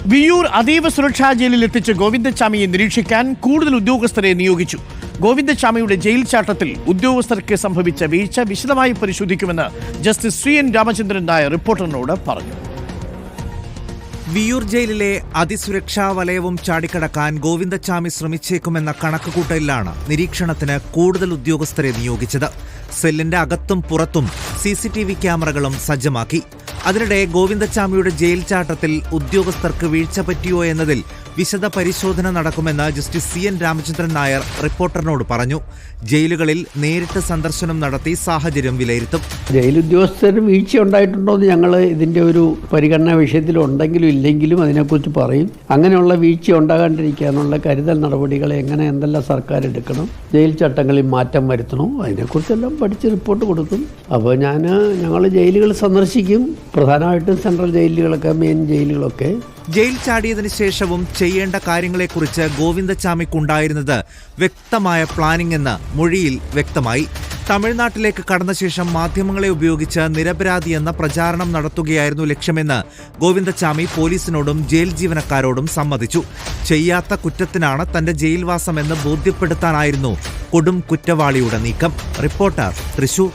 വിയ്യൂർ അതീവ സുരക്ഷാ ജയിലിൽ എത്തിച്ച് ഗോവിന്ദച്ചാമിയെ നിരീക്ഷിക്കാൻ കൂടുതൽ ഉദ്യോഗസ്ഥരെ നിയോഗിച്ചു. ഗോവിന്ദച്ചാമിയുടെ ജയിൽ ചാട്ടത്തിൽ ഉദ്യോഗസ്ഥർക്ക് സംഭവിച്ച വീഴ്ച വിശദമായി പരിശോധിക്കുമെന്ന് ജസ്റ്റിസ് ശ്രീ എൻ രാമചന്ദ്രൻ നായർ റിപ്പോർട്ടറിനോട് പറഞ്ഞു. വിയ്യൂർ ജയിലിലെ അതിസുരക്ഷാ വലയവും ചാടിക്കടക്കാൻ ഗോവിന്ദച്ചാമി ശ്രമിച്ചേക്കുമെന്ന കണക്കുകൂട്ടലിലാണ് നിരീക്ഷണത്തിന് കൂടുതൽ ഉദ്യോഗസ്ഥരെ നിയോഗിച്ചത്. സെല്ലിന്റെ അകത്തും പുറത്തും CCTV ക്യാമറകളും സജ്ജമാക്കി. അതിനിടെ ഗോവിന്ദച്ചാമിയുടെ ജയിൽ ചാട്ടത്തിൽ ഉദ്യോഗസ്ഥർക്ക് വീഴ്ച പറ്റിയോ എന്നതിൽ വിശദ പരിശോധന നടക്കുമെന്ന് ജസ്റ്റിസ് CN രാമചന്ദ്രൻ നായർ റിപ്പോർട്ടറിനോട് പറഞ്ഞു. ജയിലുകളിൽ നേരിട്ട് സന്ദർശനം നടത്തി സാഹചര്യം വിലയിരുത്തും. ജയിൽ ഉദ്യോഗസ്ഥർ വീഴ്ച ഉണ്ടായിട്ടുണ്ടോ എന്ന് ഞങ്ങൾ ഇതിന്റെ ഒരു പരിഗണനാ വിഷയത്തിൽ ഉണ്ടെങ്കിലും ഇല്ലെങ്കിലും അതിനെക്കുറിച്ച് പറയും. അങ്ങനെയുള്ള വീഴ്ച ഉണ്ടാകാണ്ടിരിക്കാനുള്ള കരുതൽ നടപടികൾ എന്തെല്ലാം സർക്കാർ എടുക്കണം, ജയിൽ ചട്ടങ്ങളിൽ മാറ്റം വരുത്തണം, അതിനെക്കുറിച്ചെല്ലാം പഠിച്ച് റിപ്പോർട്ട് കൊടുക്കും. അപ്പോൾ ഞങ്ങൾ ജയിലുകൾ സന്ദർശിക്കും, പ്രധാനമായിട്ടും സെൻട്രൽ ജയിലുകളൊക്കെ, മെയിൻ ജയിലുകളൊക്കെ. ജയിൽ ചാടിയതിനു ശേഷവും ചെയ്യേണ്ട കാര്യങ്ങളെക്കുറിച്ച് ഗോവിന്ദച്ചാമിക്കുണ്ടായിരുന്നത് വ്യക്തമായ പ്ലാനിംഗ് എന്ന് മൊഴിയിൽ വ്യക്തമായി. തമിഴ്നാട്ടിലേക്ക് കടന്ന ശേഷം മാധ്യമങ്ങളെ ഉപയോഗിച്ച് നിരപരാധിയെന്ന പ്രചാരണം നടത്തുകയായിരുന്നു ലക്ഷ്യമെന്ന് ഗോവിന്ദച്ചാമി പോലീസിനോടും ജയിൽ ജീവനക്കാരോടും സമ്മതിച്ചു. ചെയ്യാത്ത കുറ്റത്തിനാണ് തന്റെ ജയിൽവാസമെന്ന് ബോധ്യപ്പെടുത്താനായിരുന്നു കൊടും കുറ്റവാളിയുടെ നീക്കം. റിപ്പോർട്ടർ, തൃശൂർ.